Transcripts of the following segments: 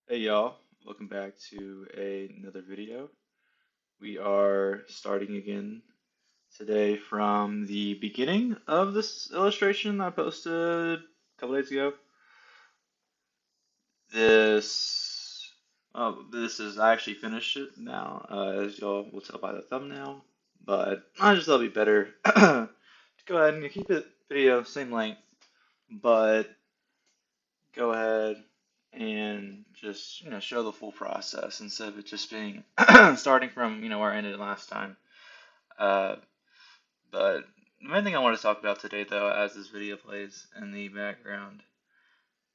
Hey y'all, welcome back to another video. We are starting again today from the beginning of this illustration I posted a couple days ago. This is I actually finished it now, as y'all will tell by the thumbnail. But I just thought it'd be better to go ahead and keep it video same length, but go ahead and just show the full process instead of it just being starting from where I ended last time. Uh, but the main thing I want to talk about today, though, as this video plays in the background,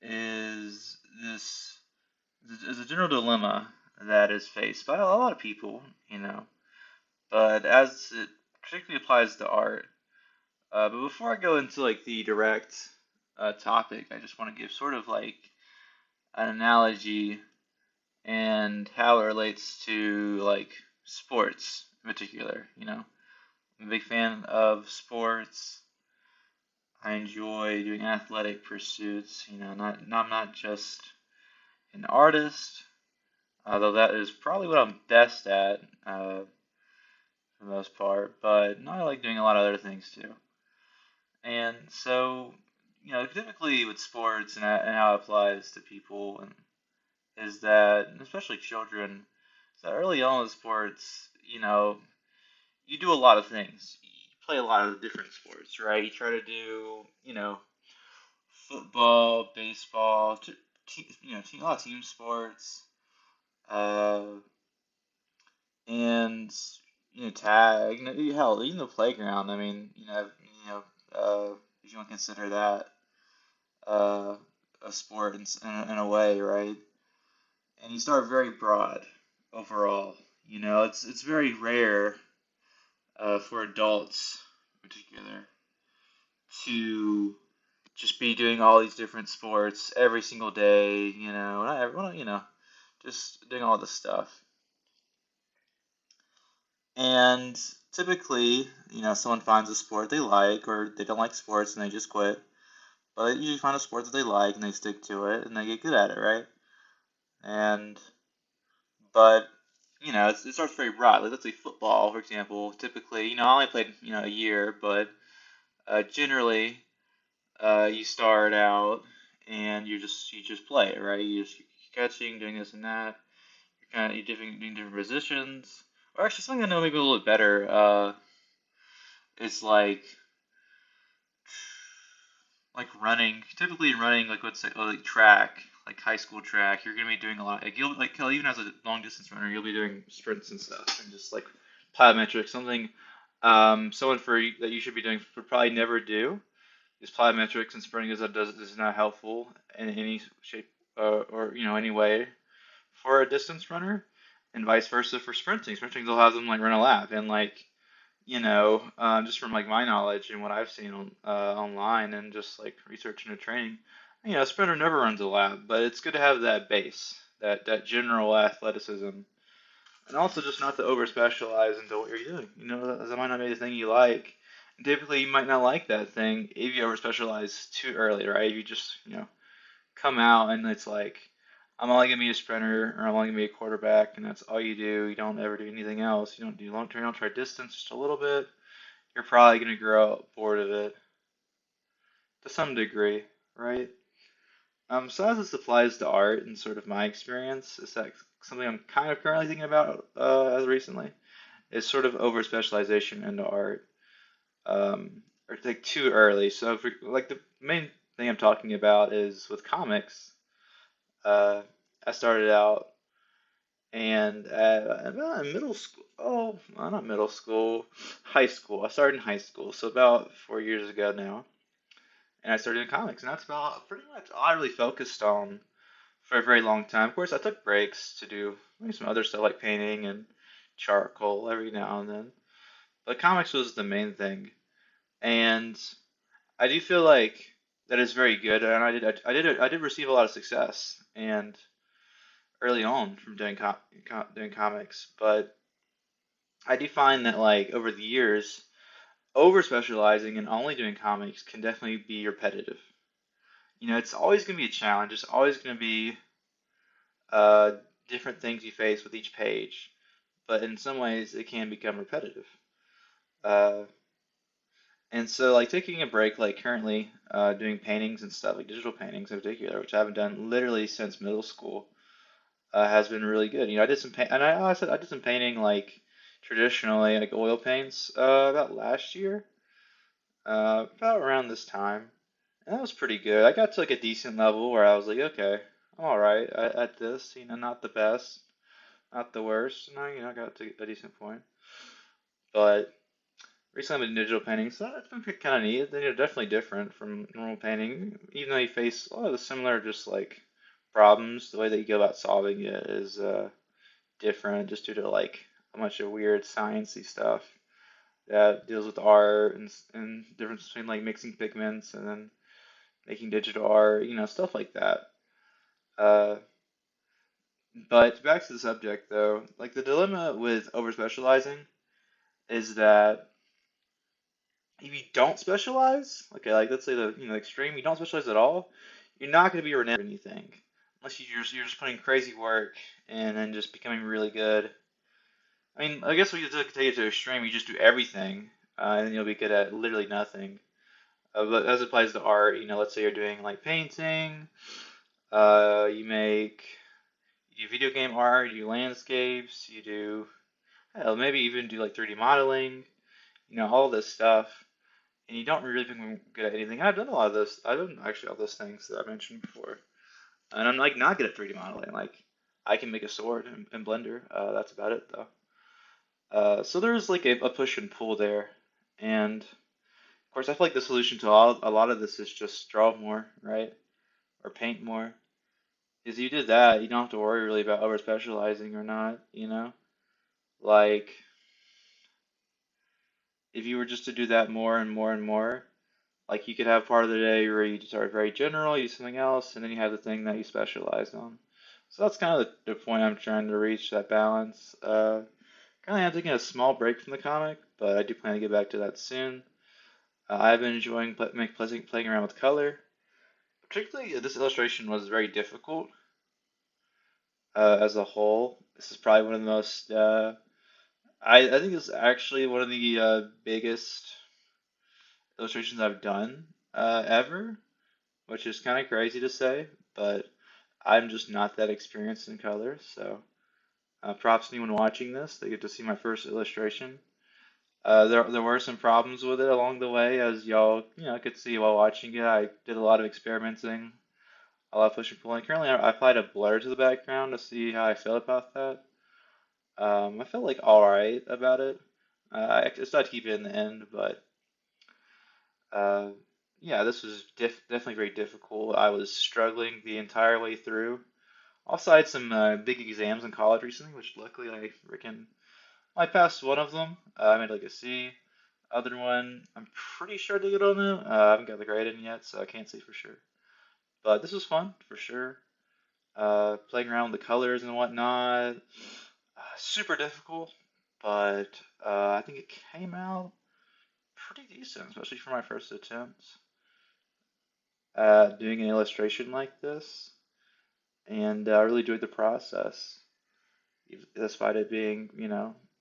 is this is a general dilemma that is faced by a lot of people, but as it particularly applies to art. But before I go into like the direct topic, I just want to give sort of like an analogy and how it relates to like sports in particular. I'm a big fan of sports. I enjoy doing athletic pursuits. I'm not just an artist, although that is probably what I'm best at for the most part. But no, I like doing a lot of other things too. And so, typically with sports and how it applies to people and is that, especially children, is that early on in sports, you do a lot of things. You play a lot of different sports, right? You try to do, football, baseball, a lot of team sports, uh, and tag. Hell, even the playground. I mean, if you want to consider that uh, a sport in a way, right? And you start very broad overall. It's very rare for adults in particular to just be doing all these different sports every single day, not everyone, just doing all this stuff. And typically, someone finds a sport they like or they don't like sports and they just quit. But they usually find a sport that they like and they stick to it and they get good at it, right? And but it starts very broad. Like let's say football, for example. Typically, I only played a year, but generally, you start out and you just play it, right? You're catching, doing this and that. You're doing different positions. Or actually, something I know maybe a little bit better. Is like running. Typically, running like let's say like track, like high school track. You're gonna be doing a lot. Like you'll like even as a long distance runner, you'll be doing sprints and stuff, and just like plyometrics. Something someone for that you should be doing would probably never do is plyometrics and sprinting is not helpful in any shape or any way for a distance runner, and vice versa for sprinting. Sprinting will have them like run a lap, and like just from like my knowledge and what I've seen online and just like researching and training, a sprinter never runs a lap, but it's good to have that base, that general athleticism, and also just not to over specialize into what you're doing. That might not be the thing you like. And typically, you might not like that thing if you over specialize too early, right? If you just, come out and it's like, I'm only gonna be a sprinter or I'm only gonna be a quarterback, and that's all you do. You don't ever do anything else. You don't do long term. You don't try distance just a little bit. You're probably gonna grow bored of it to some degree, right? So as this applies to art and sort of my experience, is that something I'm kind of currently thinking about as recently is sort of over specialization into art, or like too early. So like the main thing I'm talking about is with comics. Uh, I started out and well, in middle school. Oh, well, not middle school, high school. I started in high school, so about 4 years ago now. And I started doing comics, and that's about pretty much all I really focused on for a very long time. Of course, I took breaks to do maybe some other stuff like painting and charcoal every now and then, but comics was the main thing. And I do feel like that is very good, and I did receive a lot of success and early on from doing comics, but I do find that like over the years, over specializing and only doing comics can definitely be repetitive. It's always going to be a challenge. It's always going to be uh, different things you face with each page, but in some ways it can become repetitive. Uh, and so like taking a break, like currently doing paintings and stuff, like digital paintings in particular, which I haven't done literally since middle school, has been really good. I did some paint, and I said I did some painting like traditionally, like oil paints, about last year, about around this time, and that was pretty good. I got to like a decent level where I was like, okay, I'm all right at this. Not the best, not the worst. And I got to a decent point. But recently I've been digital painting, so that's been kind of neat. Definitely different from normal painting, even though you face a lot of the similar, just like problems. The way that you go about solving it is different, just due to like a bunch of weird sciencey stuff that deals with art and difference between like mixing pigments and then making digital art, stuff like that. Uh, but back to the subject though, like the dilemma with over specializing is that if you don't specialize, okay, like let's say the extreme, you don't specialize at all, you're not going to be renowned for anything unless you're just putting crazy work and then just becoming really good. I mean, I guess we could take it to extreme. You just do everything, and then you'll be good at literally nothing. But as it applies to art, let's say you're doing like painting, you make you do video game art, you do landscapes, you do hell, maybe even do like 3D modeling, all this stuff, and you don't really become good at anything. I've done a lot of this. I've done actually all those things that I mentioned before, and I'm like not good at 3D modeling. Like I can make a sword in Blender. That's about it though. So there's like a push and pull there, and of course I feel like the solution to a lot of this is just draw more, right, or paint more. Because you did that, you don't have to worry really about over specializing or not. Like if you were just to do that more and more and more, like you could have part of the day where you start very general, you do something else, and then you have the thing that you specialize on. So that's kind of the point I'm trying to reach, that balance. Currently, I'm taking a small break from the comic, but I do plan to get back to that soon. I've been enjoying playing around with color. Particularly, this illustration was very difficult as a whole. This is probably one of the most. I think it's actually one of the biggest illustrations I've done ever, which is kind of crazy to say, but I'm just not that experienced in color. So props to anyone watching this. They get to see my first illustration. There were some problems with it along the way, as y'all could see while watching it. I did a lot of experimenting, a lot of push and pulling. Currently, I applied a blur to the background to see how I felt about that. I felt like all right about it. I decided to keep it in the end, but uh, yeah, this was definitely very difficult. I was struggling the entire way through. Also, I had some big exams in college recently, which luckily I passed one of them. I made like a C. Other one, I'm pretty sure I did good on it. I haven't got the grade in yet, so I can't say for sure. But this was fun for sure. Playing around with the colors and whatnot. Super difficult, but I think it came out pretty decent, especially for my first attempt at doing an illustration like this. And I really enjoyed the process, despite it being,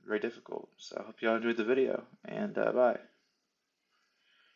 very difficult. So I hope y'all enjoyed the video, and bye.